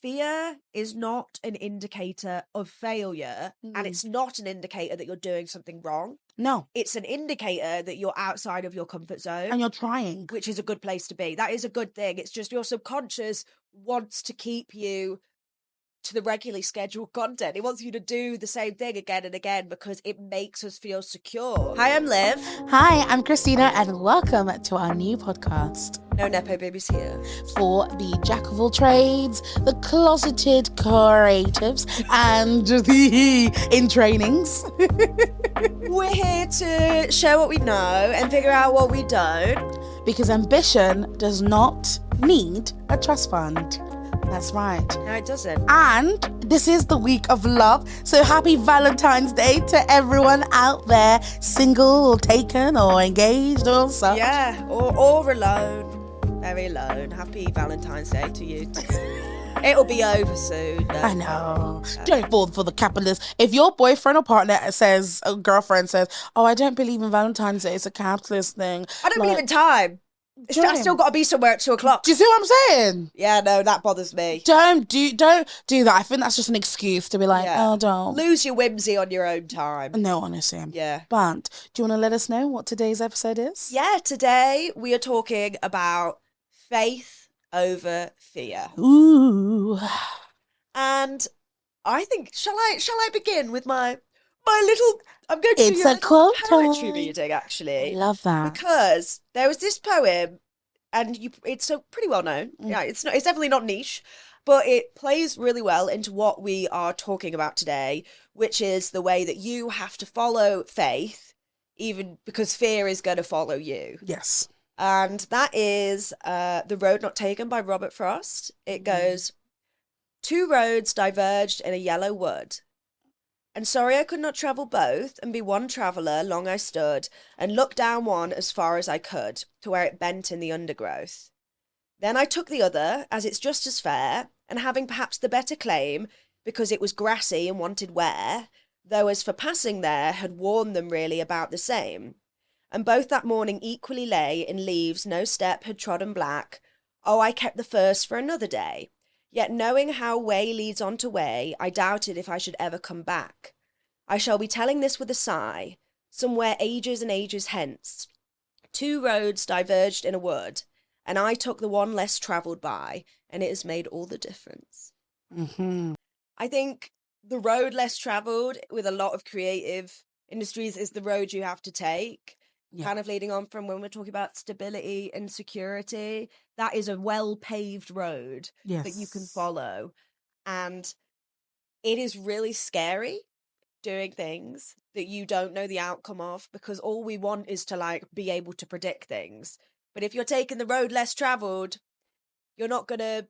fear is not an indicator of failure, and it's not an indicator that you're doing something wrong. No. It's an indicator that you're outside of your comfort zone. And you're trying. Which is a good place to be. That is a good thing. It's just your subconscious wants to keep you to the regularly scheduled content. It wants you to do the same thing again and again because it makes us feel secure. Hi, I'm Liv. Hi, I'm Christina, and welcome to our new podcast. No Nepo babies here. For the jack of all trades, the closeted creatives, and the in trainings. We're here to share what we know and figure out what we don't. Because ambition does not need a trust fund. That's right. No, it doesn't. And this is the week of love. So happy Valentine's Day to everyone out there, single or taken or engaged or something. Yeah, or alone. Very alone. Happy Valentine's Day to you too. It'll be over soon. I know. Don't fall for the capitalist. If your boyfriend or partner says, or girlfriend says, oh, I don't believe in Valentine's Day, it's a capitalist thing. I don't believe in time. I still got to be somewhere at 2:00. Do you see what I'm saying? Yeah, no, that bothers me. Don't do that. I think that's just an excuse to be like, oh, don't. Lose your whimsy on your own time. No, honestly. Yeah. But do you want to let us know what today's episode is? Yeah, today we are talking about faith over fear. Ooh. And I think, shall I begin with my little... I'm going to It's do a quote poetry time. reading, actually. I love that. Because there was this poem, and it's so pretty well known. Yeah, it's definitely not niche, but it plays really well into what we are talking about today, which is the way that you have to follow faith, even because fear is going to follow you. Yes. And that is The Road Not Taken by Robert Frost. It goes, 2 roads diverged in a yellow wood. And sorry I could not travel both, and be one traveller, long I stood, and looked down one as far as I could, to where it bent in the undergrowth. Then I took the other, as it's just as fair, and having perhaps the better claim, because it was grassy and wanted wear, though as for passing there, had worn them really about the same. And both that morning equally lay in leaves no step had trodden black. Oh, I kept the first for another day. Yet knowing how way leads on to way, I doubted if I should ever come back. I shall be telling this with a sigh, somewhere ages and ages hence. 2 roads diverged in a wood, and I took the one less travelled by, and it has made all the difference. Mm-hmm. I think the road less travelled with a lot of creative industries is the road you have to take. Yeah. Kind of leading on from when we're talking about stability and security, that is a well-paved road that you can follow. And it is really scary doing things that you don't know the outcome of, because all we want is to be able to predict things. But if you're taking the road less travelled, you're not going to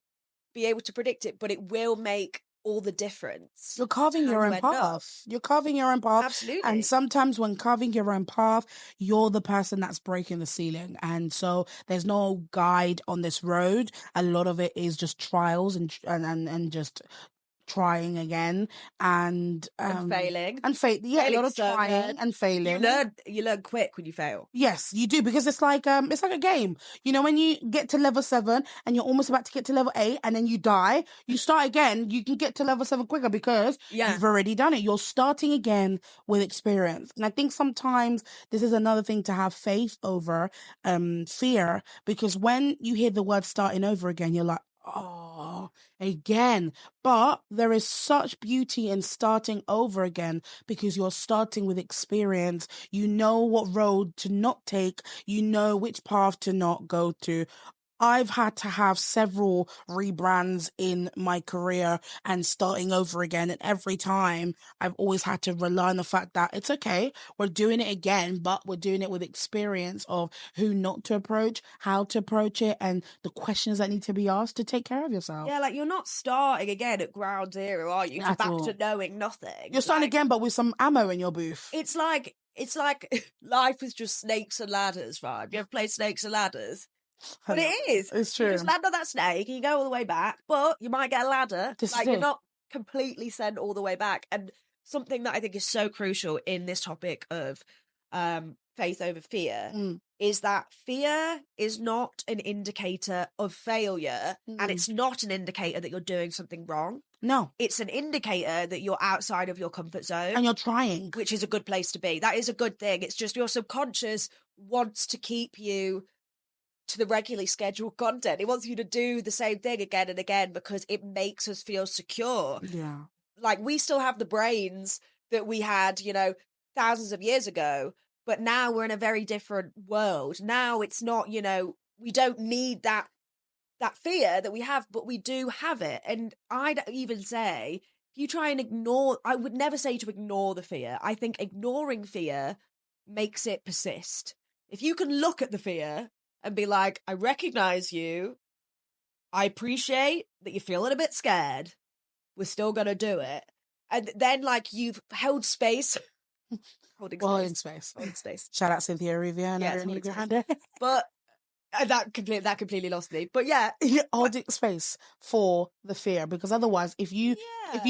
be able to predict it, but it will make all the difference. You're carving your own path. You're carving your own path. Absolutely. And sometimes when carving your own path, you're the person that's breaking the ceiling. And so there's no guide on this road. A lot of it is just trials and just trying again and failing a lot of trying and failing. You learn quick when you fail. Yes, you do, because it's like a game. You know, when you get to level 7 and you're almost about to get to level 8 and then you die, you start again. You can get to level 7 quicker because you've already done it. You're starting again with experience. And I think sometimes this is another thing to have faith over fear, because when you hear the word starting over again, you're like, oh, again. But there is such beauty in starting over again, because you're starting with experience. You know what road to not take. You know which path to not go to. I've had to have several rebrands in my career and starting over again. And every time I've always had to rely on the fact that it's okay, we're doing it again, but we're doing it with experience of who not to approach, how to approach it, and the questions that need to be asked to take care of yourself. Yeah, you're not starting again at ground zero, are you? Back to knowing nothing. You're starting again, but with some ammo in your booth. It's like life is just snakes and ladders, right? You ever played Snakes and Ladders? But it is. It's true. You just land on that snake and you go all the way back, but you might get a ladder. You're not completely sent all the way back. And something that I think is so crucial in this topic of faith over fear is that fear is not an indicator of failure, and it's not an indicator that you're doing something wrong. No. It's an indicator that you're outside of your comfort zone. And you're trying. Which is a good place to be. That is a good thing. It's just your subconscious wants to keep you to the regularly scheduled content. It wants you to do the same thing again and again because it makes us feel secure. Yeah. Like, we still have the brains that we had, thousands of years ago, but now we're in a very different world. Now it's not, we don't need that fear that we have, but we do have it. And I'd even say, if you try and ignore, I would never say to ignore the fear. I think ignoring fear makes it persist. If you can look at the fear and be like, I recognize you, I appreciate that you're feeling a bit scared, we're still going to do it. And then, like, you've held space. Holding space. Holding space. Shout out Cynthia Rivia and everyone behind it. But that completely lost me. But yeah, holding space for the fear, because otherwise, if you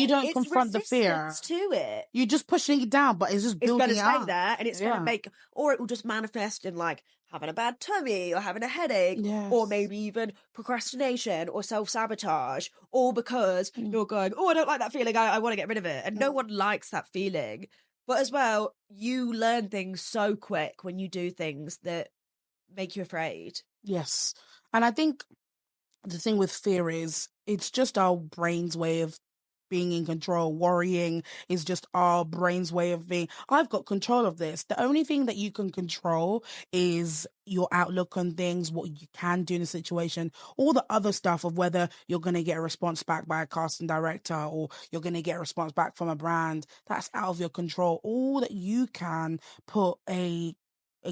don't confront the fear, to it, you're just pushing it down. But it's just building it's it going to up. stay there, and it's going to make, or it will just manifest in like having a bad tummy or having a headache, or maybe even procrastination or self-sabotage, all because you're going, oh, I don't like that feeling, I want to get rid of it. And no one likes that feeling. But as well, you learn things so quick when you do things that make you afraid. Yes. And I think the thing with fear is it's just our brain's way of being in control. Worrying is just our brain's way of being, I've got control of this. The only thing that you can control is your outlook on things, what you can do in a situation, all the other stuff of whether you're going to get a response back by a casting director or you're going to get a response back from a brand. That's out of your control. All that you can put a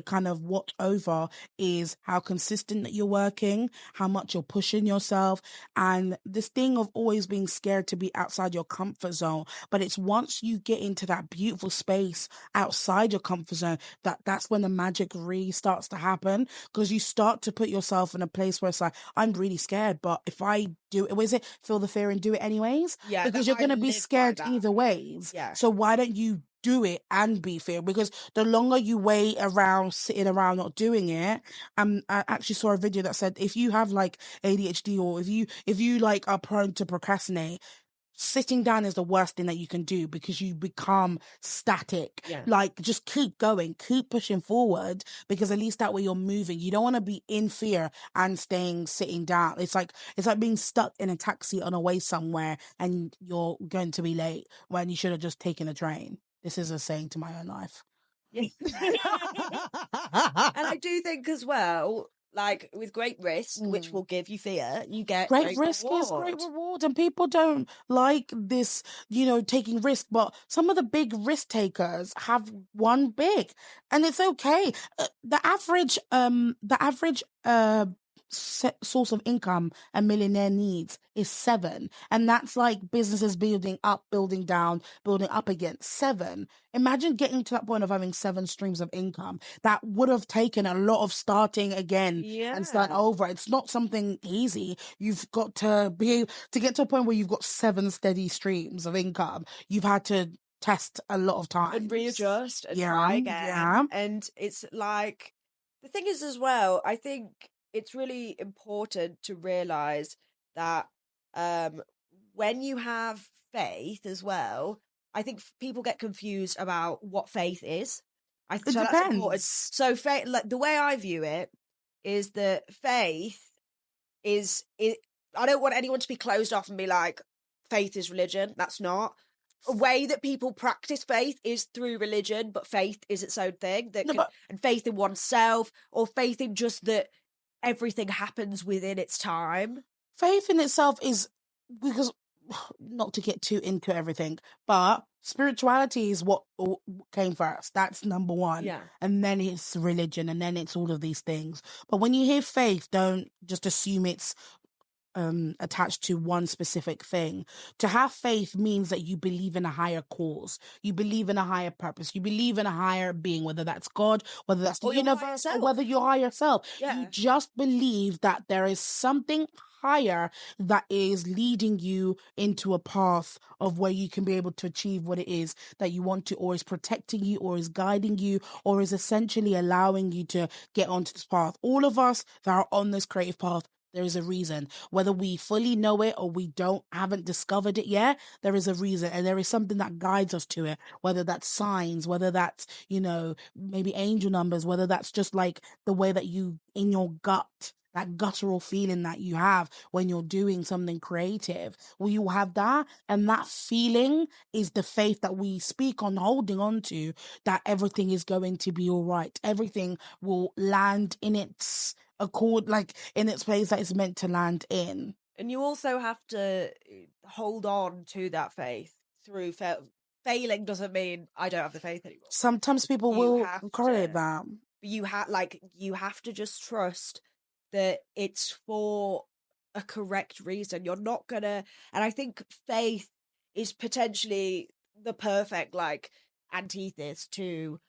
kind of watch over is how consistent that you're working, how much you're pushing yourself, and this thing of always being scared to be outside your comfort zone. But it's once you get into that beautiful space outside your comfort zone that's when the magic really starts to happen, because you start to put yourself in a place where it's like, I'm really scared, but if I do it, was it feel the fear and do it anyways? Yeah, because you're going to be scared either ways. Yeah. So why don't you do it and be fear? Because the longer you wait around, sitting around not doing it, I actually saw a video that said if you have like ADHD, or if you like are prone to procrastinate, sitting down is the worst thing that you can do, because you become static. Like, just keep going, keep pushing forward, because at least that way you're moving. You don't want to be in fear and sitting down. It's like being stuck in a taxi on a way somewhere and you're going to be late when you should have just taken a train. This is a saying to my own life. Yeah. And I do think as well, like with great risk, which will give you fear, you get great risk reward. Is great reward, and people don't like this, taking risk. But some of the big risk takers have won big, and it's okay. The average source of income a millionaire needs is 7, and that's like businesses building up, building down, building up again. 7. Imagine getting to that point of having 7 streams of income. That would have taken a lot of starting again and start over. It's not something easy. You've got to be able to get to a point where you've got 7 steady streams of income. You've had to test a lot of times and readjust and try again. And it's like, the thing is as well, I think it's really important to realize that when you have faith as well, I think people get confused about what faith is. It depends. That's important. So faith, like the way I view it, is that faith is it. I don't want anyone to be closed off and be like, faith is religion. That's not. A way that people practice faith is through religion, but faith is its own thing. And faith in oneself, or faith in just that everything happens within its time. Faith in itself is, because, not to get too into everything, but spirituality is what came first. That's number one. Yeah. And then it's religion, and then it's all of these things. But when you hear faith, don't just assume it's attached to one specific thing. To have faith means that you believe in a higher cause, you believe in a higher purpose, you believe in a higher being, whether that's God, whether that's the Or your higher universe, or self. whether you're higher self. You Yeah. just believe that there is something higher that is leading you into a path of where you can be able to achieve what it is that you want to, or is protecting you, or is guiding you, or is essentially allowing you to get onto this path. All of us that are on this creative path, there is a reason. Whether we fully know it or we don't, haven't discovered it yet, there is a reason, and there is something that guides us to it. Whether that's signs, whether that's, maybe angel numbers, whether that's just like the way that you, in your gut, that guttural feeling that you have when you're doing something creative. We will have that, and that feeling is the faith that we speak on, holding on to, that everything is going to be all right. Everything will land in its like in its place that it's meant to land in. And you also have to hold on to that faith through failing doesn't mean I don't have the faith anymore. Sometimes people You will have correlate to that. you have to just trust that it's for a correct reason. You're not gonna, and I think faith is potentially the perfect like antithesis to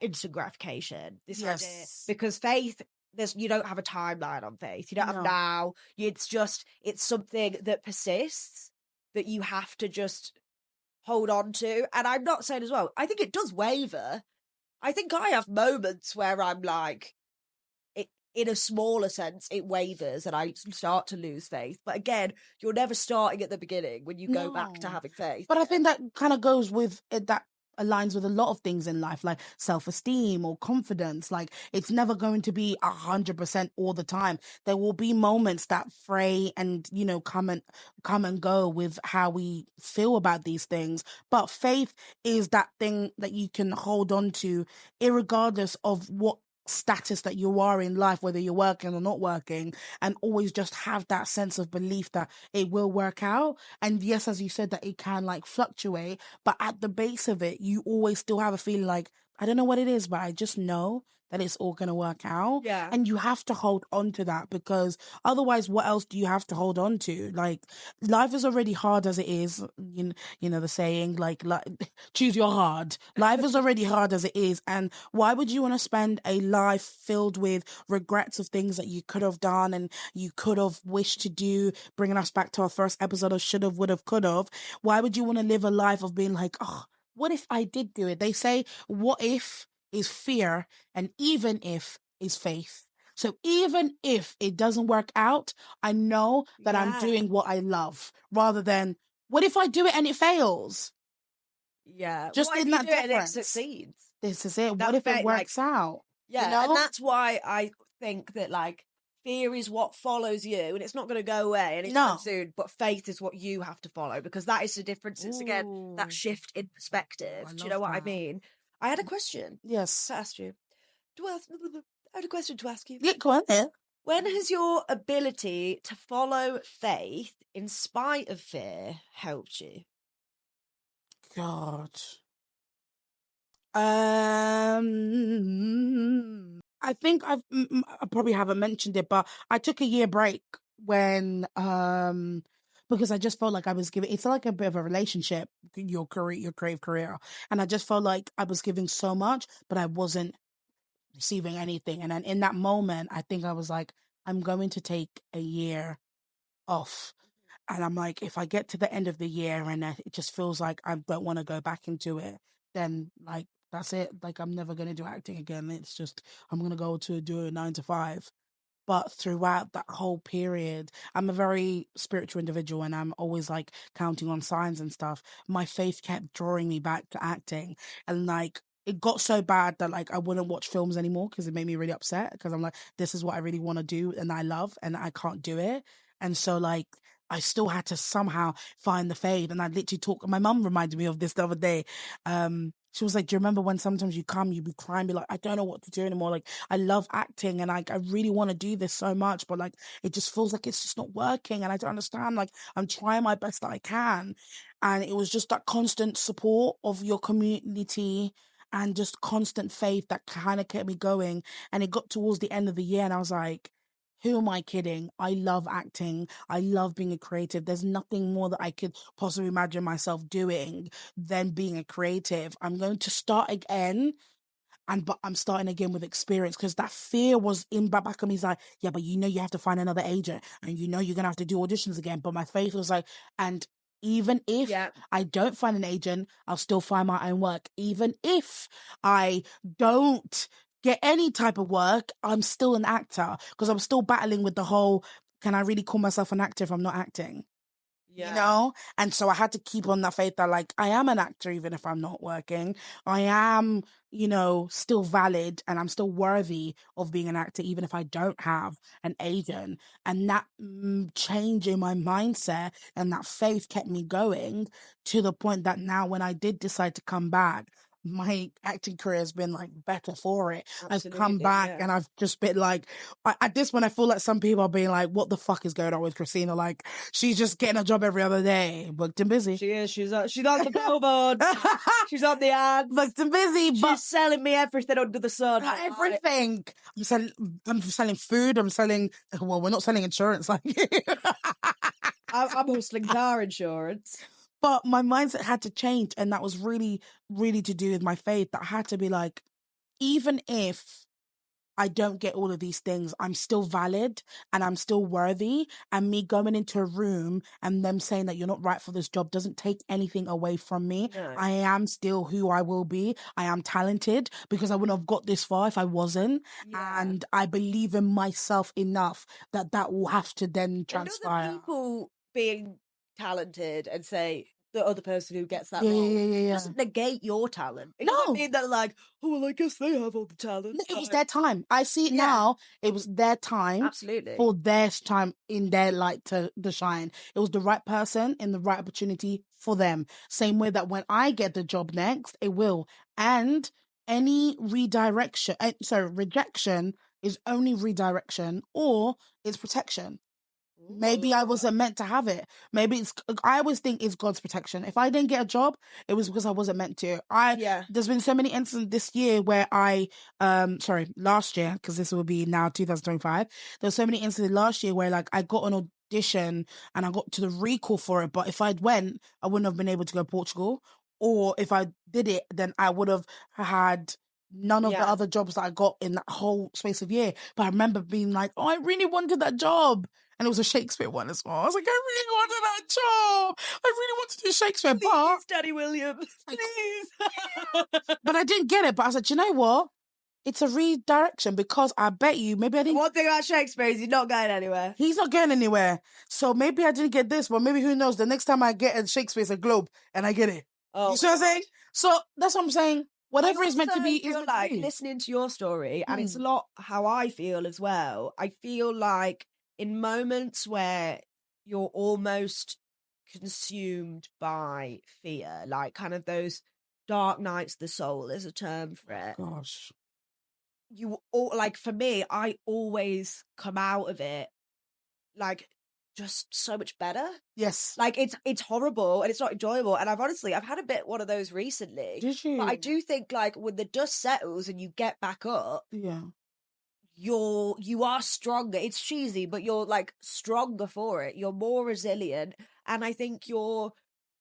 instant gratification. This idea, Yes. because faith, there's, you don't have a timeline on faith. You don't have No. now. It's something that persists, that you have to just hold on to. And I'm not saying as well, I think it does waver. I think I have moments where I'm like, it, in a smaller sense, it wavers and I start to lose faith. But again, you're never starting at the beginning when you go back to No. having faith. But I think that kind of goes with it, that aligns with a lot of things in life, like self-esteem or confidence. Like, it's never going to be 100% all the time. There will be moments that fray and, come and go with how we feel about these things. But faith is that thing that you can hold on to, irregardless of what status that you are in life, whether you're working or not working, and always just have that sense of belief that it will work out. And yes, as you said, that it can like fluctuate, but at the base of it, you always still have a feeling like, I don't know what it is, but I just know that it's all going to work out. Yeah. And you have to hold on to that, because otherwise, what else do you have to hold on to? Like, life is already hard as it is. You know the saying, like choose your hard. Life is already hard as it is. And why would you want to spend a life filled with regrets of things that you could have done and you could have wished to do, bringing us back to our first episode of should have, would have, could have? Why would you want to live a life of being like, oh, what if I did do it? They say, what if is fear, and even if is faith. So even if it doesn't work out, I know that I'm Yeah. doing what I love, rather than what if I do it and it fails? Yeah. Just What if in you that do it and it difference. succeeds? This is it. What That if it faith, like, works out? You yeah. And know? that's why I think that, like, fear is what follows you and it's not going to go away anytime No. soon, but faith is what you have to follow, because that is the difference. It's again that Ooh. shift in Oh, perspective. I Do you know love what I that. mean? I had a question Yes. to ask you. I had a question to ask you. Yeah, go on there. When has your ability to follow faith in spite of fear helped you? God. I think I probably haven't mentioned it, but I took a year break when because I just felt like I was giving, it's like a bit of a relationship, your career, your creative career, and I just felt like I was giving so much, but I wasn't receiving anything. And then in that moment, I think I was like, I'm going to take a year off. And I'm like, if I get to the end of the year and it just feels like I don't want to go back into it, then like that's it. Like, I'm never gonna do acting again. It's just, I'm gonna go to do a 9 to 5. But throughout that whole period, I'm a very spiritual individual, and I'm always like counting on signs and stuff. My faith kept drawing me back to acting. And like, it got so bad that like I wouldn't watch films anymore because it made me really upset, because I'm like, this is what I really want to do and I love, and I can't do it. And so like, I still had to somehow find the faith. And I literally my mum reminded me of this the other day. She was like, do you remember when sometimes you'd be crying, be like, I don't know what to do anymore. Like, I love acting and I really want to do this so much, but like, it just feels like it's just not working. And I don't understand. Like, I'm trying my best that I can. And it was just that constant support of your community and just constant faith that kind of kept me going. And it got towards the end of the year and I was like, who am I kidding? I love acting. I love being a creative. There's nothing more that I could possibly imagine myself doing than being a creative. I'm going to start again, but I'm starting again with experience, because that fear was in my back of me. He's like, yeah, but you have to find another agent, and you're gonna have to do auditions again. But my faith was like, and even if Yeah. I don't find an agent, I'll still find my own work. Even if I don't get any type of work, I'm still an actor, because I'm still battling with the whole, can I really call myself an actor if I'm not acting? Yeah. And so I had to keep on that faith that, like, I am an actor even if I'm not working. I am, still valid, and I'm still worthy of being an actor even if I don't have an agent. And that change in my mindset and that faith kept me going, to the point that now when I did decide to come back, my acting career has been like better for it. I've come Absolutely. back, Yeah. and I've just been like, at this point, I feel like some people are being like, what the fuck is going on with Christina? Like, she's just getting a job every other day, booked and busy. She is. She's on the billboards. She's on the ads. Booked and busy, but She's selling me everything under the sun. everything. I'm selling food. I'm selling. Well, we're not selling insurance, like. I'm hustling car insurance. But my mindset had to change, and that was really, really to do with my faith. That I had to be like, even if I don't get all of these things, I'm still valid and I'm still worthy. And me going into a room and them saying that you're not right for this job doesn't take anything away from me. No. I am still who I will be. I am talented, because I wouldn't have got this far if I wasn't. Yeah. And I believe in myself enough that will have to then And other transpire. people being talented and say the other person who gets that Yeah, role yeah, yeah, yeah. doesn't negate your talent. It No. doesn't mean that, like, oh, well, I guess they have all the talent. It was their time. I see it Yeah. now. It was their time Absolutely. for their time in their light to shine. It was the right person in the right opportunity for them. Same way that when I get the job next, it will. And any rejection is only redirection, or it's protection. Maybe I Ooh. wasn't meant to have it. I always think it's God's protection. If I didn't get a job, it was because I wasn't meant to. Yeah. There's been so many instances this year where last year, because this will be now 2025. There's so many instances last year where, like, I got an audition and I got to the recall for it. But if I'd went, I wouldn't have been able to go to Portugal. Or if I did it, then I would have had none of the Yeah. other jobs that I got in that whole space of year. But I remember being like, oh, I really wanted that job. And it was a Shakespeare one as well. I was like, I really wanted that job. I really wanted to do Shakespeare, Please, Daddy Williams, please. but I didn't get it. But I said, you know what? It's a redirection, because I bet you maybe I didn't. One thing about Shakespeare is he's not going anywhere. He's not going anywhere. So maybe I didn't get this, but maybe who knows? The next time I get a Shakespeare, it's a Globe, and I get it. Oh, you see what I'm saying? So that's what I'm saying. Whatever is meant to be is meant to be. Listening to your story, and it's a lot how I feel as well. I feel like in moments where you're almost consumed by fear, like kind of those dark nights of the soul is a term for it. Gosh. You all, like, for me, I always come out of it like just so much better. Yes. Like, it's horrible and it's not enjoyable. And I've had a bit one of those recently. Did you? But I do think, like, when the dust settles and you get back up, Yeah. you are stronger. It's cheesy, but you're like stronger for it. You're more resilient. And I think you're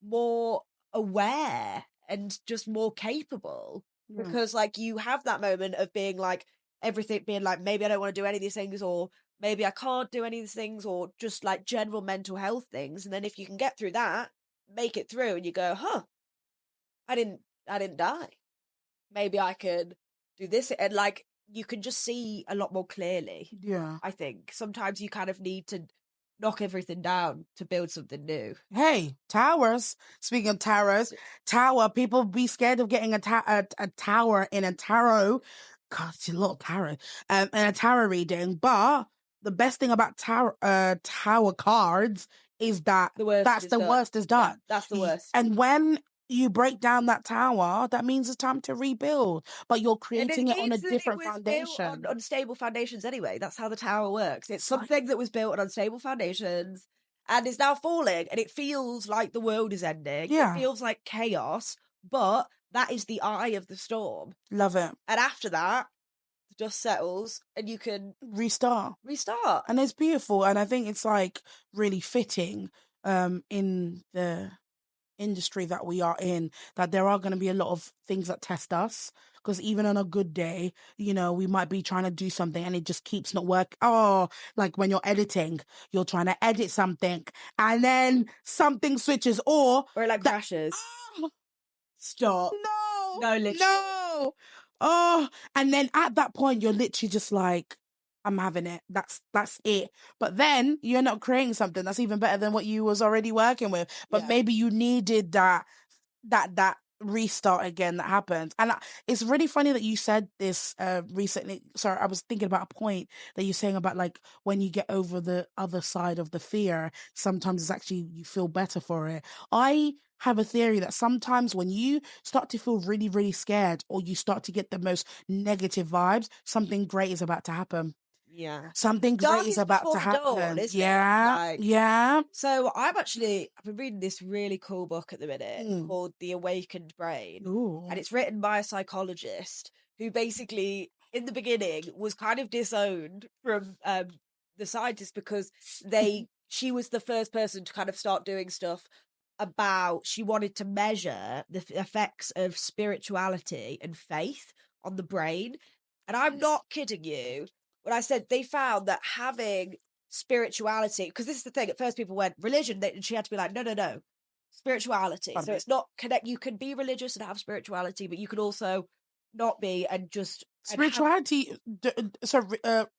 more aware and just more capable, Yeah. because, like, you have that moment of being like, everything being like, maybe I don't want to do any of these things, or maybe I can't do any of these things, or just like general mental health things. And then if you can get through that, make it through, and you go, huh, I didn't die. Maybe I could do this. And, like, you can just see a lot more clearly. Yeah. I think sometimes you kind of need to knock everything down to build something new. Hey, towers. Speaking of towers, people be scared of getting a tower in a tarot. God, it's a lot of tarot. In a tarot reading. But the best thing about tower cards is that Worst is done. Yeah, that's the worst. And when you break down that tower, that means it's time to rebuild. But you're creating it on a different foundation. On unstable foundations anyway. That's how the tower works. It's something that was built on unstable foundations and is now falling, and it feels like the world is ending. Yeah. It feels like chaos, but that is the eye of the storm. Love it. And after that, the dust settles and you can Restart. restart. And it's beautiful, and I think it's like really fitting in the industry that we are in, that there are going to be a lot of things that test us, because even on a good day, you know, we might be trying to do something and it just keeps not work. Oh, like when you're editing, you're trying to edit something and then something switches, Or it like that crashes. stop. No, literally. No. Oh, and then at that point, you're literally just like, I'm having it. That's it. But then you end up creating something that's even better than what you was already working with. But Yeah. maybe you needed that restart again that happened. And it's really funny that you said this recently. Sorry, I was thinking about a point that you're saying about like when you get over the other side of the fear, sometimes it's actually you feel better for it. I have a theory that sometimes when you start to feel really, really scared, or you start to get the most negative vibes, something great is about to happen. Yeah. Something great Dark is is about before to the dawn, happen. isn't it? Yeah, Like, yeah. so I've been reading this really cool book at the minute Mm. called The Awakened Brain. And Ooh. it's written by a psychologist who basically, in the beginning, was kind of disowned from the scientists because she was the first person to kind of start doing stuff about, she wanted to measure the effects of spirituality and faith on the brain. And I'm not kidding you when I said they found that having spirituality, because this is the thing, at first people went religion, and she had to be like, no, no, no, spirituality. So Pardon me. it's not connect, you can be religious and have spirituality, but you can also not be and just and have. Spirituality,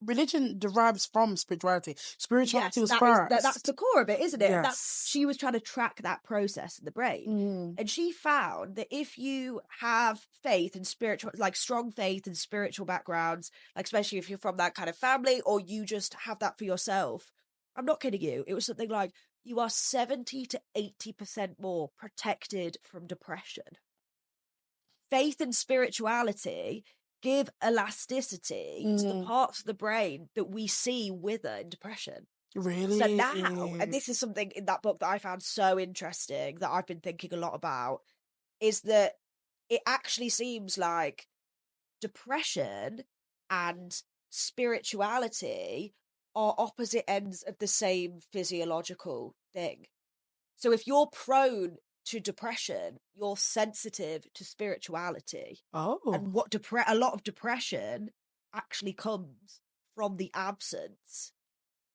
religion derives from spirituality. Spirituality Yes, was that's the first. core of it, isn't it? And that's, Yes. she was trying to track that process in the brain. Mm. And she found that if you have faith and spiritual, like strong faith and spiritual backgrounds, like especially if you're from that kind of family or you just have that for yourself, I'm not kidding you. It was something like you are 70 to 80% more protected from depression. Faith and spirituality give elasticity to the Mm. parts of the brain that we see wither in depression. So now, and Really? this is something in that book that I found so interesting that I've been thinking a lot about, is that it actually seems like depression and spirituality are opposite ends of the same physiological thing. So if you're prone to depression, you're sensitive to spirituality. Oh. And a lot of depression actually comes from the absence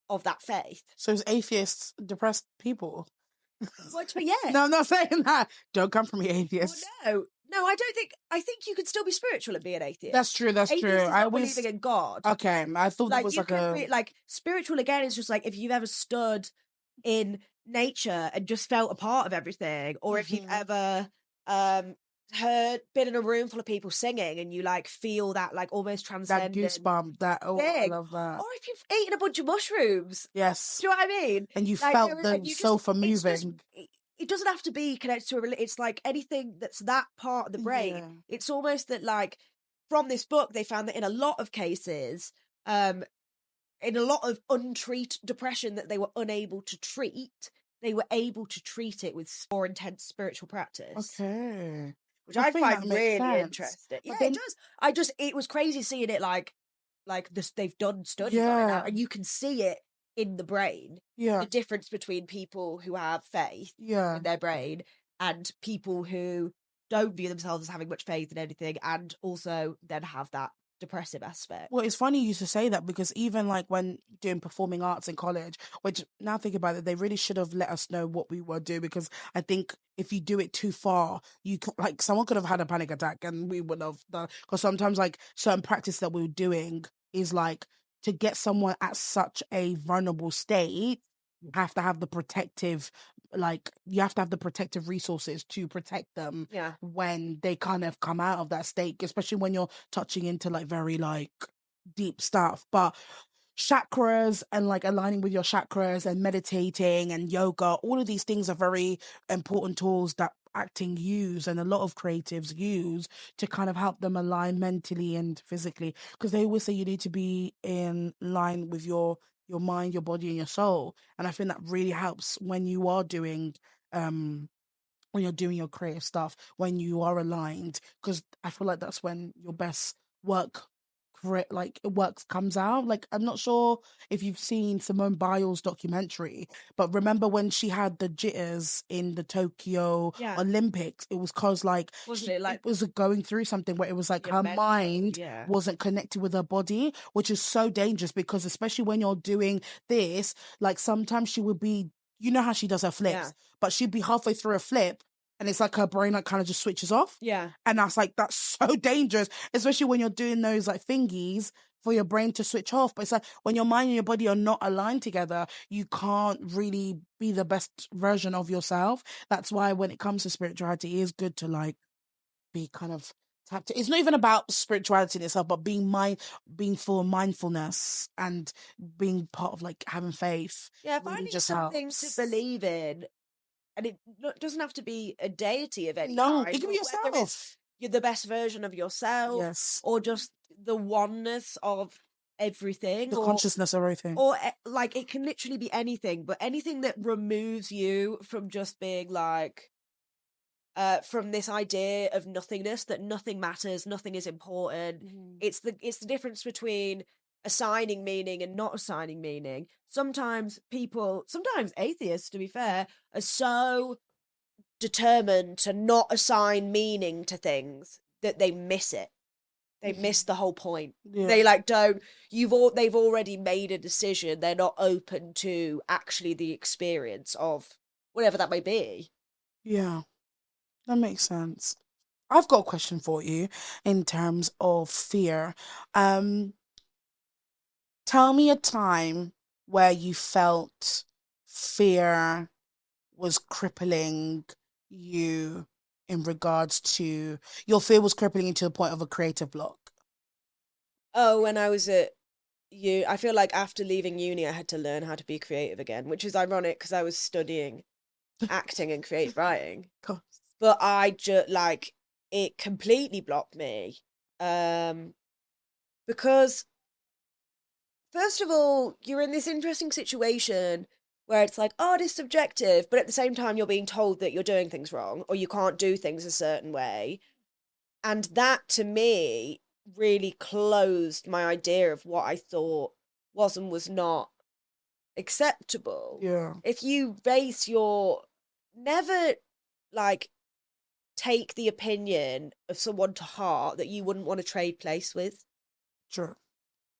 of that faith. So it's atheists, depressed people. But yeah. No, I'm not saying that. Don't come for me, Well, atheists. no, I don't think. I think you can still be spiritual and be an That's atheist. true. That's true. Atheist is I not believing always in God. okay. I thought that Like was you like can a be like spiritual again is just like if you've ever stood in nature and just felt a part of everything, or if you've Mhm. ever been in a room full of people singing and you like feel that like almost That transcendent goosebump. That I thing, love that. or if you've eaten a bunch of mushrooms. Yes, Do you know what I mean? and you Like felt and the you just, sofa it's just, moving. it doesn't have to be connected to it's like anything that's that part of the brain. Yeah. It's almost that like from this book, they found that in a lot of cases, in a lot of untreated depression that they were unable to treat, they were able to treat it with more intense spiritual practice, Okay. which I I think that find makes really sense. interesting. Yeah, But it then, does. It was crazy seeing it like this. They've done studies on it now, yeah, and you can see it in the brain. yeah, The difference between people who have faith yeah. in their brain and people who don't view themselves as having much faith in anything, and also then have that depressive aspect. Well, it's funny you to say that, because even like when doing performing arts in college, which now think about it, they really should have let us know what we were doing, because I think if you do it too far, like someone could have had a panic attack and we would have done. Because sometimes like certain practice that we were doing is like to get someone at such a vulnerable state, you have to have the protective, like you have to have the protective resources to protect them Yeah. when they kind of come out of that state, especially when you're touching into like very like deep stuff. But chakras and like aligning with your chakras and meditating and yoga, all of these things are very important tools that acting use and a lot of creatives use to kind of help them align mentally and physically, because they always say you need to be in line with your mind, your body and your soul. And I think that really helps when you are doing um when you're doing your creative stuff, when you are aligned, because I feel like that's when your best work like works comes out. Like, I'm not sure if you've seen Simone Biles' documentary, but remember when she had the jitters in the Tokyo Yeah. Olympics? It was cause like Wasn't she it it like was going through something where it was like your her mental? mind Yeah. wasn't connected with her body, which is so dangerous because especially when you're doing this, like sometimes she would be, you know how she does her Yeah. flips, but she'd be halfway through a flip and it's like her brain like kind of just switches off. Yeah. And that's like that's so dangerous, especially when you're doing those like thingies for your brain to switch off. But it's like when your mind and your body are not aligned together, you can't really be the best version of yourself. That's why when it comes to spirituality, it is good to like be kind of tapped. It's not even about spirituality in itself, but being full of mindfulness and being part of like having faith Yeah, really finding just something to helps. believe in, and it doesn't have to be a deity of any No, it kind, can be but whether it's yourself. you're the best version of yourself Yes, or just the oneness of everything, the consciousness of everything. or like it can literally be anything, but anything that removes you from just being like from this idea of nothingness, that nothing matters, nothing is important. Mhm. It's the difference between assigning meaning and not assigning meaning. Sometimes atheists, to be fair, are so determined to not assign meaning to things that they miss it. They miss Mhm. the whole point. Yeah, They like don't they've already made a decision. They're not open to actually the experience of whatever that may be. yeah, that makes sense. I've got a question for you in terms of fear. Um, Tell me a time where you felt fear was crippling you in regards to your fear was crippling you to the point of a creative block. Oh, when I was at I feel like after leaving uni, I had to learn how to be creative again, which is ironic because I was studying acting and creative writing. Cool. But I just like it completely blocked me. Um, because first of all, you're in this interesting situation where it's like art is subjective, but at the same time, you're being told that you're doing things wrong or you can't do things a certain way. And that to me really closed my idea of what I thought was and was not acceptable. Yeah, If you base your never like take the opinion of someone to heart that you wouldn't want to trade place with, sure.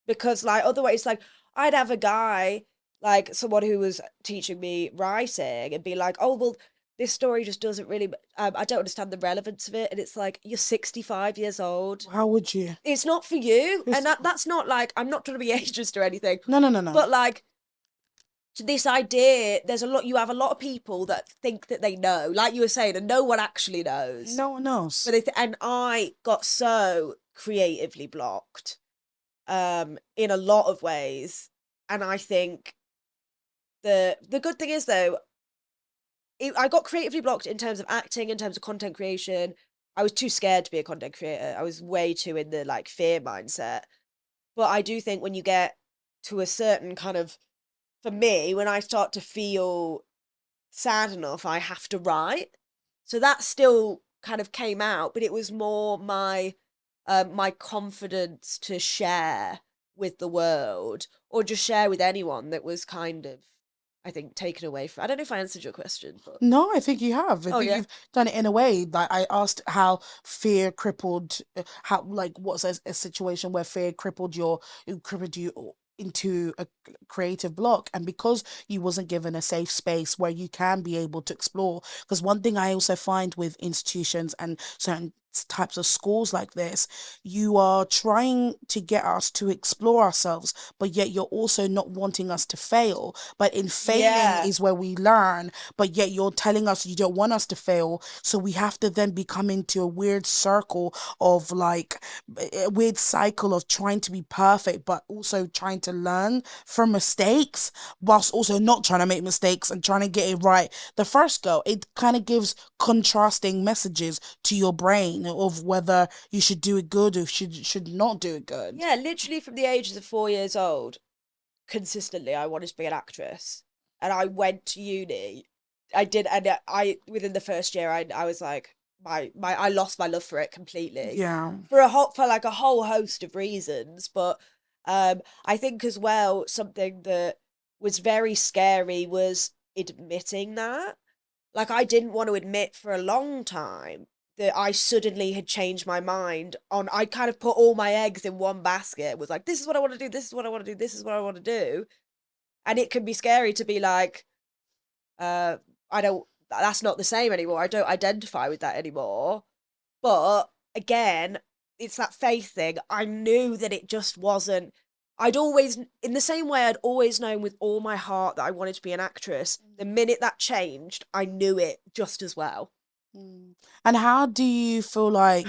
because like otherwise like I'd have a guy like someone who was teaching me writing and be like, oh well, this story just doesn't really I don't understand the relevance of it, and it's like you're 65 years old. How would you? It's not for you, and Who's- that's not like I'm not trying to be ageist or anything, No, no, no, no. but like this idea, you have a lot of people that think that they know, like you were saying, and no one actually knows. No one knows. But and I got so creatively blocked in a lot of ways. And I think the good thing is though, I got creatively blocked in terms of acting, in terms of content creation. I was too scared to be a content creator. I was way too in the like fear mindset. But I do think when you get to a certain kind of, for me, when I start to feel sad enough, I have to write. So that still kind of came out, but it was more my confidence to share with the world or just share with anyone that was kind of, I think, taken away from. I don't know if I answered your question, but No, I think you have. I oh think yeah, you've done it in a way. Like I asked how fear crippled, how like what's a situation where fear crippled crippled you into a creative block, and because you wasn't given a safe space where you can be able to explore. Because one thing I also find with institutions and certain types of schools like this, you are trying to get us to explore ourselves, but yet you're also not wanting us to fail. But in failing yeah, is where we learn, but yet you're telling us you don't want us to fail. So we have to then become into a weird circle of like a weird cycle of trying to be perfect, but also trying to learn from mistakes, whilst also not trying to make mistakes and trying to get it right the first go. It kind of gives contrasting messages to your brain of whether you should do it good or should not do it good. yeah. Literally from the ages of 4 years old, consistently, I wanted to be an actress, and I went to uni. I did, and I within the first year, I was like, I lost my love for it completely Yeah. for like a whole host of reasons. But I think as well something that was very scary was admitting that. Like I didn't want to admit for a long time that I suddenly had changed my mind on I kind of put all my eggs in one basket. It was like, this is what I want to do, this is what I want to do, this is what I want to do. And it can be scary to be like, uh, I don't that's not the same anymore. I don't identify with that anymore. But again, it's that faith thing. I knew that it just wasn't. I'd always, in the same way, I'd always known with all my heart that I wanted to be an actress. The minute that changed, I knew it just as well. Mm. And how do you feel like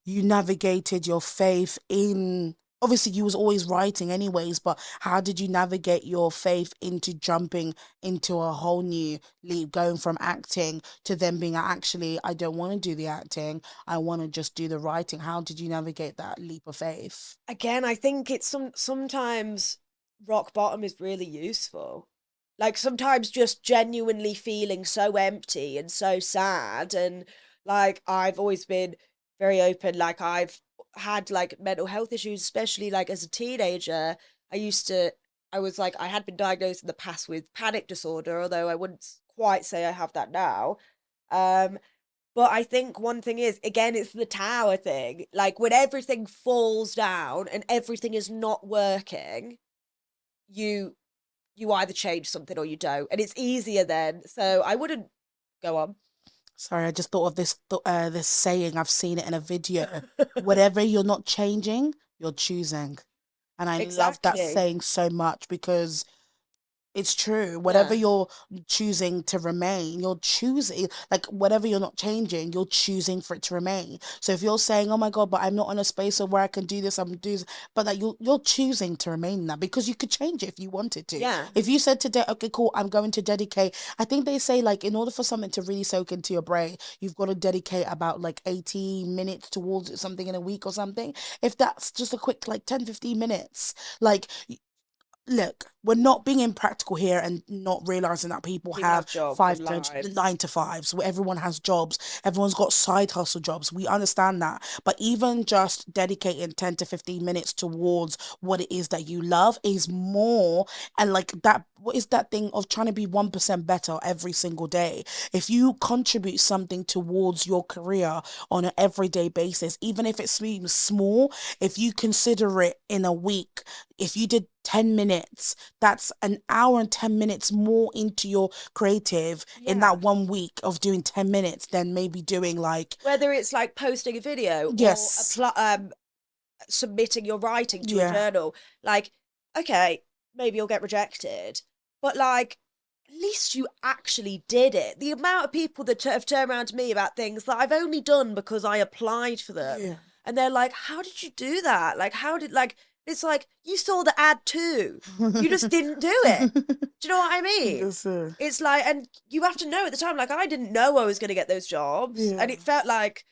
you navigated your faith in, obviously you was always writing anyways, but how did you navigate your faith into jumping into a whole new leap, going from acting to then being actually, I don't want to do the acting, I want to just do the writing. How did you navigate that leap of faith? Again, I think it's sometimes rock bottom is really useful. Like sometimes just genuinely feeling so empty and so sad, and like I've always been very open. Like I've had like mental health issues, especially like as a teenager. I used to I was like I had been diagnosed in the past with panic disorder, although I wouldn't quite say I have that now. Um, but I think one thing is, again, it's the tower thing. Like when everything falls down and everything is not working, you you either change something or you don't, and it's easier then. So I wouldn't go on. Sorry, I just thought of this saying. I've seen it in a video. Whatever you're not changing, you're choosing. And I love that Exactly. saying so much because it's true. Whatever Yeah. you're choosing to remain, you're choosing, like, whatever you're not changing, you're choosing for it to remain. So if you're saying, "Oh my God, but I'm not in a space of where I can do this, I'm doing," but like you're choosing to remain in that because you could change it if you wanted to. Yeah. If you said today, "Okay, cool, I'm going to dedicate," I think they say like in order for something to really soak into your brain, you've got to dedicate about like 80 minutes towards something in a week or something. If that's just a quick like 10, 15 minutes, like, look, we're not being impractical here and not realizing that people People have have jobs five and to lives. 9 to 5s, where everyone has jobs, everyone's got side hustle jobs. We understand that. But even just dedicating 10 to 15 minutes towards what it is that you love is more. And like that, what is that thing of trying to be 1% better every single day? If you contribute something towards your career on an everyday basis, even if it seems small, if you consider it in a week, if you did 10 minutes, that's an hour and 10 minutes more into your creative in Yeah. that 1 week of doing 10 minutes than maybe doing like, Whether it's like posting a video or yes, submitting your writing to a yeah, journal, like, okay, maybe you'll get rejected, but like, at least you actually did it. The amount of people that have turned around to me about things that I've only done because I applied for them, yeah. and they're like, how did you do that? Like, how did, like, it's like, you saw the ad too. You just didn't do it. Do you know what I mean? Yes, sir. It's like, and you have to know at the time, like, I didn't know I was going to get those jobs. Yeah. And it felt like,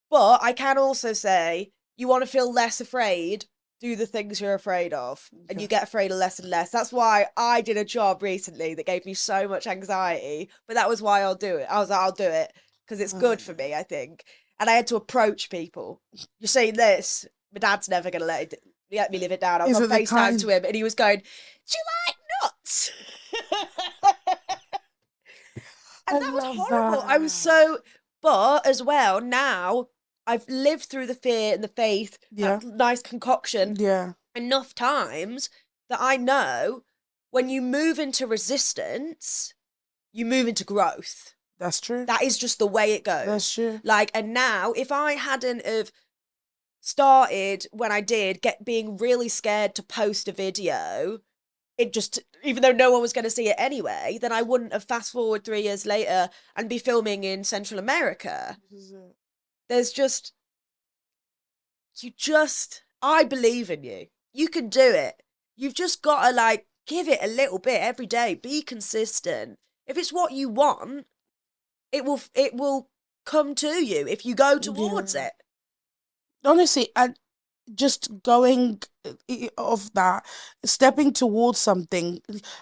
but I can also say, you want to feel less afraid, do the things you're afraid of. And Okay. you get afraid of less and less. That's why I did a job recently that gave me so much anxiety. But that was why I'll do it. I was like, I'll do it because it's good for me, I think. And I had to approach people. You're saying this, my dad's never going to let me live it down. I was Is on it the FaceTime kind? to him and he was going, do you like nuts? I And that was love horrible. I was that. so, but as well, now I've lived through the fear and the faith, Yeah, that nice concoction yeah, enough times that I know when you move into resistance, you move into growth. that's true. That is just the way it That's goes. true. Like, and now if I hadn't have started when I did get being really scared to post a video, it just, even though no one was going to see it anyway, then I wouldn't have fast forward 3 years later and be filming in Central America. This is it. There's just, I believe in you. You can do it. You've just got to like give it a little bit every day. Be consistent. If it's what you want, it will come to you if you go towards Yeah. it. Honestly, and just going of that, stepping towards something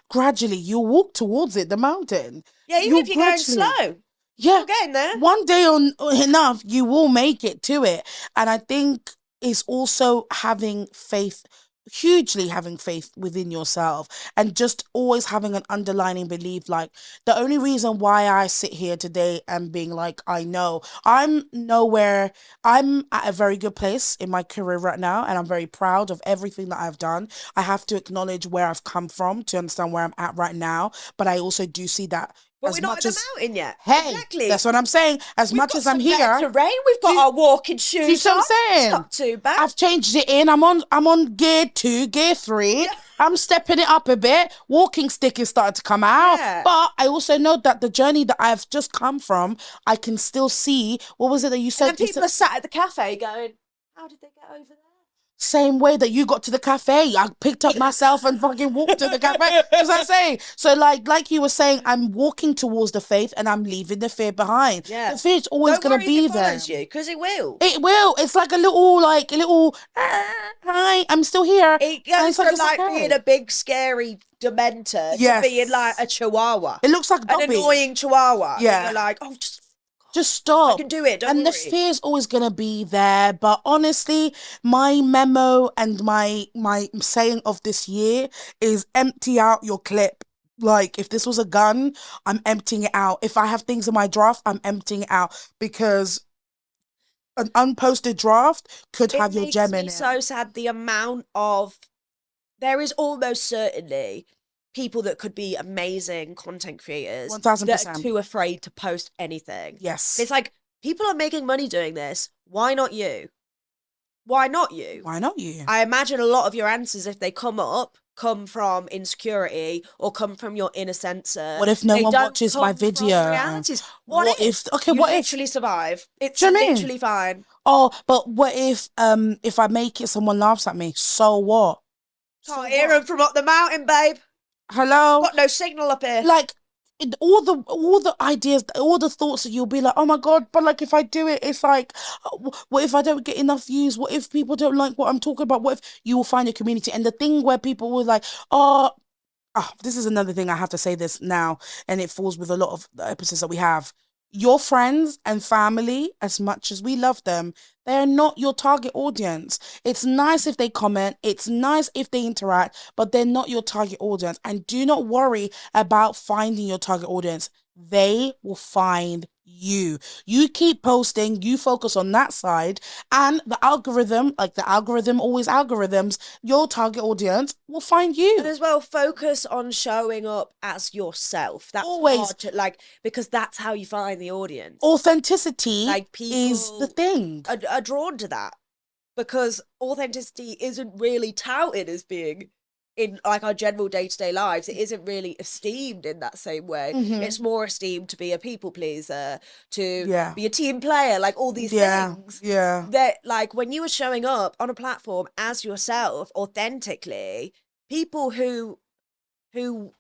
gradually, you walk towards it, the mountain. Yeah, even You'll if you're going gradually, slow. Yeah, You're getting there. one day on enough, you will make it to it. And I think it's also having faith, hugely having faith within yourself, and just always having an underlining belief. Like, the only reason why I sit here today and being like, I know I'm nowhere, I'm at a very good place in my career right now, and I'm very proud of everything that I've done. I have to acknowledge where I've come from to understand where I'm at right now. But I also do see that But we're as not at much the as, mountain yet. hey, Exactly. that's what I'm saying. As We've much got as I'm some better here, terrain. We've got do, our walking do you shoes see what on. I'm It's saying? not too bad. I've changed it in. I'm on gear 2, gear 3. Yeah. I'm stepping it up a bit. Walking stick is starting to come out. Yeah. But I also know that the journey that I've just come from, I can still see. What was it that you And then said? You people said are sat at the cafe going, how did they get over same way that you got to the cafe. I picked up myself and fucking walked to the cafe. As I say, so like you were saying, I'm walking towards the faith and I'm leaving the fear behind. Yeah. The fear's always Don't gonna worry if it be there. follows you, because it will. It will. It's like a little. Hi, I'm still here, It and goes it's like from it's like being a okay. big scary dementor to being like Yes, a chihuahua, it looks like an Dobby. annoying chihuahua that you're Yeah, like, oh, just just I stop. can do it. Don't And the worry. fear is always gonna be there. But honestly, my memo and my saying of this year is empty out your clip. Like, if this was a gun, I'm emptying it out. If I have things in my draft, I'm emptying it out, because an unposted draft could It have your makes gem me in it. so sad the amount of there is almost certainly people that could be amazing content creators One thousand that are percent. too afraid to post anything. Yes. It's like people are making money doing this. Why not you? Why not you? Why not you? I imagine a lot of your answers, if they come up, come from insecurity or come from your inner censor. What if no They one don't watches my come from video? realities. What What if if? Okay, you what if? literally survive? It's Do you know what I mean? literally fine. Oh, but what if I make it, someone laughs at me? So what? So Can't hear what? them from up the mountain, babe. Hello? Got no signal up here. Like, all the ideas, all the thoughts that you'll be like, oh my god, but like if I do it, it's like, what if I don't get enough views? What if people don't like what I'm talking about? What if you will find a community? And the thing where people will like, oh, this is another thing I have to say this now, and it falls with a lot of the episodes that we have. Your friends and family, as much as we love them, they are not your target audience. It's nice if they comment, it's nice if they interact, but they're not your target audience. And do not worry about finding your target audience. They will find you. You keep posting, you focus on that side, and the algorithm, like the algorithm always algorithms, your target audience will find And you. as well, focus on showing up as yourself. That's Always. hard to like because that's how you find the audience. Authenticity Like is the people thing. are drawn to that because authenticity isn't really touted as being in like our general day-to-day lives. It isn't really esteemed in that same way. Mm-hmm. It's more esteemed to be a people pleaser, to Yeah. be a team player, like all these Yeah. things Yeah. that like when you are showing up on a platform as yourself authentically, people who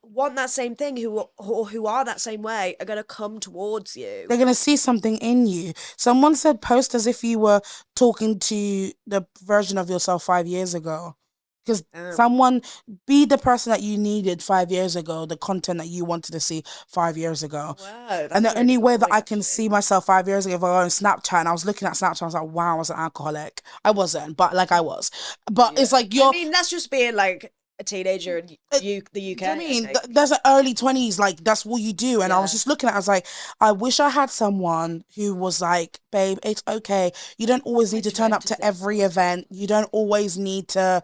want that same thing, who are that same way, are going to come towards you. They're gonna see something in you. Someone said post as if you were talking to the version of yourself 5 years ago. Because Um, someone, be the person that you needed 5 years ago, the content that you wanted to see 5 years ago. Whoa, And that's a the really only good way that point, I can actually. see myself 5 years ago, if I go on Snapchat and I was looking at Snapchat, I was like, wow, I was an alcoholic. I wasn't, but like I was. But it's Yeah, like I you're, mean that's just being like a teenager in the UK. do you know what I I mean? think. There's an early 20s, like that's what you do. And I was Yeah, just looking at it, I was like, I wish I had someone who was like, babe, it's okay. You don't always I need to turn dread up to to think every about it. event. You don't always need to,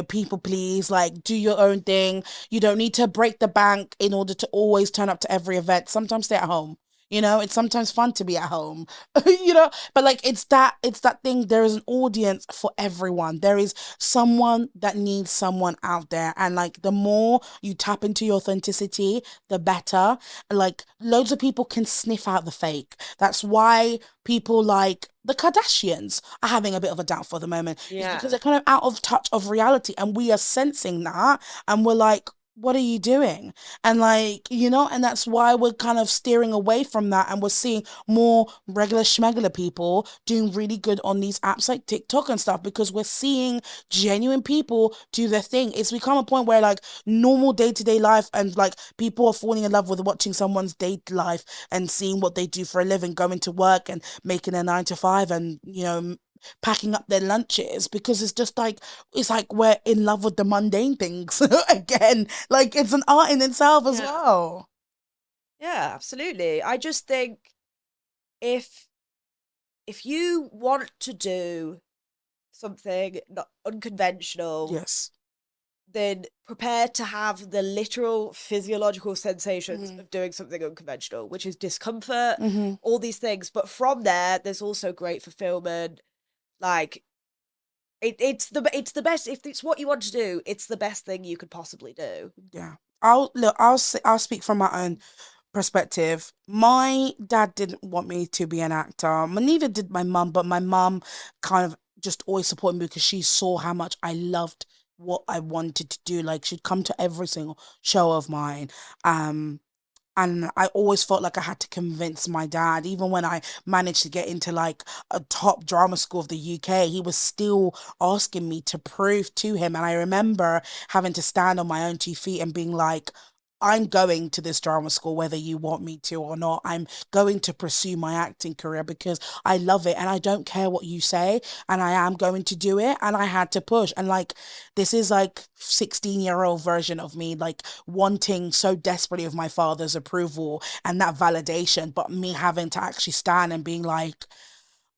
people please, like do your own thing. You don't need to break the bank in order to always turn up to every event. Sometimes stay at home. It's sometimes fun to be at home, but like it's that thing. There is an audience for everyone. There is someone that needs someone out there. And like the more you tap into your authenticity, the better. Like loads of people can sniff out the fake. That's why people like the Kardashians are having a bit of a downfall at the moment. It's because Yeah, they're kind of out of touch of reality. And we are sensing that. And we're like, what are you doing? And like, and that's why we're kind of steering away from that, and we're seeing more regular schmegular people doing really good on these apps like TikTok and stuff, because we're seeing genuine people do their thing. It's become a point where like normal day-to-day life, and like people are falling in love with watching someone's day life and seeing what they do for a living, going to work and making a 9 to 5, and packing up their lunches, because it's like we're in love with the mundane things again. Like it's an art in itself as Yeah. well. Yeah, absolutely. I just think if you want to do something not unconventional, Yes. then prepare to have the literal physiological sensations Hmm. of doing something unconventional, which is discomfort, Hmm. all these things. But from there, there's also great fulfillment. Like it's the best if it's what you want to do. It's the best thing you could possibly do. Yeah. I'll speak from my own perspective. My dad didn't want me to be an actor. Neither did my mum, but my mum kind of just always supported me because she saw how much I loved what I wanted to do. Like she'd come to every single show of mine. Um, and I always felt like I had to convince my dad. Even when I managed to get into like a top drama school of the UK, he was still asking me to prove to him. And I remember having to stand on my own 2 feet and being like, I'm going to this drama school whether you want me to or not. I'm going to pursue my acting career because I love it and I don't care what you say, and I am going to do it. And I had to push. And like this is like 16-year-old version of me, like wanting so desperately of my father's approval and that validation, but me having to actually stand and being like,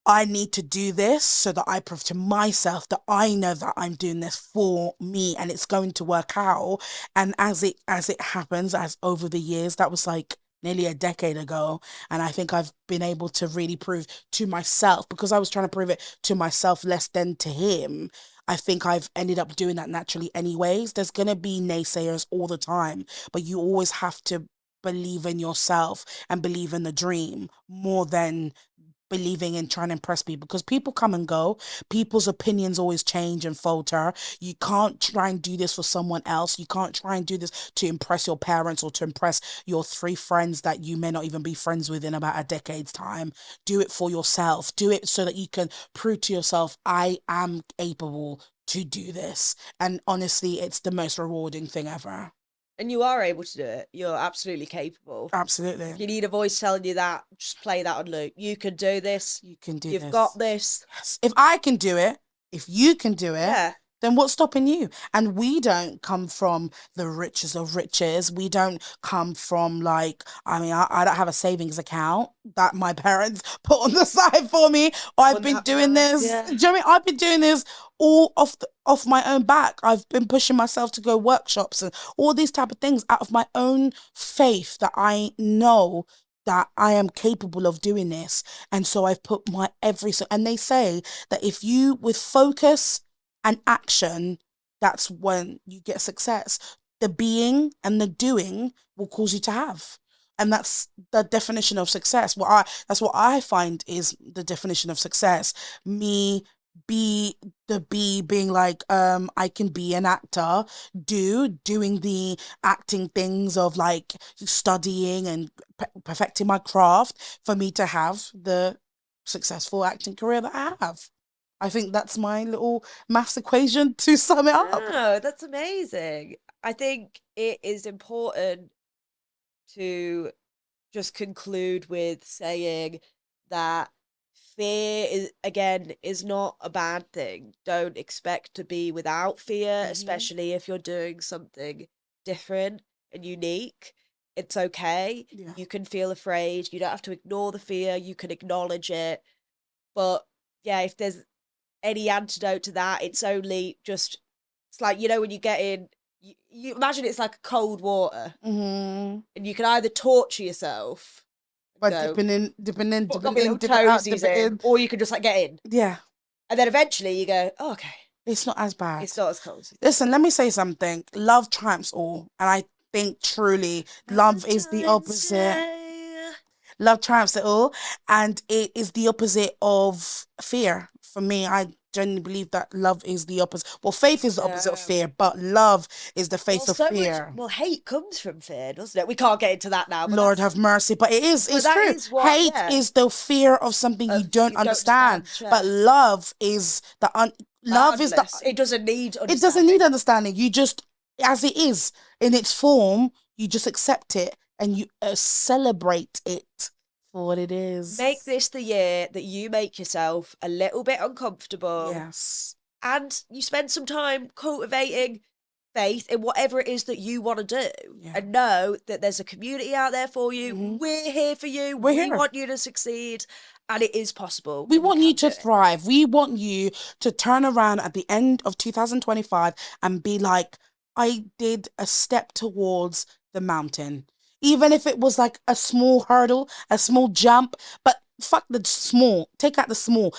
I need to do this so that I prove to myself that I know that I'm doing this for me and it's going to work out. And as it happens, as over the years, that was like nearly a decade ago. And I think I've been able to really prove to myself, because I was trying to prove it to myself less than to him. I think I've ended up doing that naturally anyways. There's gonna be naysayers all the time, but you always have to believe in yourself and believe in the dream more than believing in trying to impress people, because people come and go. People's opinions always change and falter. You can't try and do this for someone else. You can't try and do this to impress your parents or to impress your 3 friends that you may not even be friends with in about a decade's time. Do it for yourself. Do it so that you can prove to yourself, I am able to do this. And honestly, it's the most rewarding thing ever. And you are able to do it. You're absolutely capable. If Absolutely. you need a voice telling you that, just play that on loop. You can do this. You can do You've got this. this. Yes. If I can do it, if you can do it, Yeah. then what's stopping you? And we don't come from the richest of riches. We don't come from like, I mean, I don't have a savings account that my parents put on the side for me. I've Wouldn't been that be doing nice? this. Yeah. Do you know what I mean? I've been doing this all off my own back. I've been pushing myself to go workshops and all these type of things out of my own faith that I know that I am capable of doing this. And so I've put my and they say that if you with focus and action, that's when you get success. The being and the doing will cause you to have. And that's the definition of success. That's what I find is the definition of success. Me be the be being like, I can be an actor, doing the acting things of like studying and perfecting my craft for me to have the successful acting career that I have. I think that's my little maths equation to sum it up. No, that's amazing. I think it is important to just conclude with saying that fear is again is not a bad thing. Don't expect to be without fear, Hmm. especially if you're doing something different and unique. It's okay. Yeah. You can feel afraid. You don't have to ignore the fear. You can acknowledge it. But yeah, if there's any antidote to that, it's only just it's like when you get in you imagine it's like cold water Hmm. and you can either torture yourself and But go, got my little dipping out, toesies dipping in, in. or you can just like get in. Yeah, And then eventually you go, oh, okay, it's not as bad. it's not as cold as you Listen, let me say something. Love triumphs all. And I think truly love is the Valentine's opposite. Day. Love triumphs it all. And it is the opposite of fear. for me, I genuinely believe that love is the opposite. Well, faith is the opposite of fear, but love is the face of fear. Hate comes from fear, doesn't it? We can't get into that now. But Lord have mercy. But it's that true. is what, Hate is the fear of something you don't understand. But love is love is it doesn't need understanding. It doesn't need understanding. You just, as it is in its form, you just accept it and you celebrate it for what it is. Make this the year that you make yourself a little bit uncomfortable. Yes. And you spend some time cultivating faith in whatever it is that you want to do. Yeah. And know that there's a community out there for you. Mm-hmm. We're here for you. We want you to succeed. And it is possible. We want you to thrive. We want you to turn around at the end of 2025 and be like, I did a step towards the mountain. Even if it was like a small hurdle, a small jump, but fuck the small. Take out the small.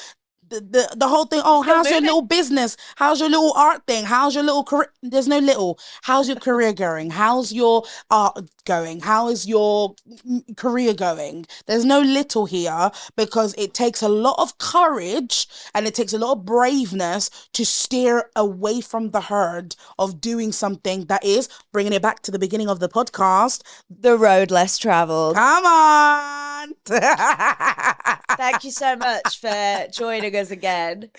The whole thing, how's your little business? How's your little art thing? How's your little career? There's no little. How's your career going? How's your art going? How is your career going? There's no little here, because it takes a lot of courage and it takes a lot of braveness to steer away from the herd of doing something that is, bringing it back to the beginning of the podcast, the road less traveled. Come on. Thank you so much for joining us again.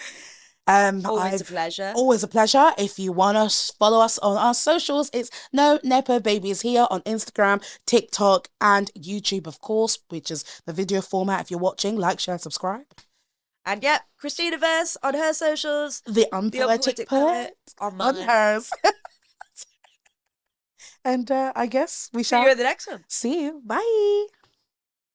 Always a pleasure. Always a pleasure. If you want to follow us on our socials, it's No Nepo Babies here on Instagram, TikTok, and YouTube, of course, which is the video format. If you're watching, like, share, subscribe. And yep, Christina Verse on her socials. The Unpoetic Poet on hers. And I guess we shall see you in the next one. See you. Bye.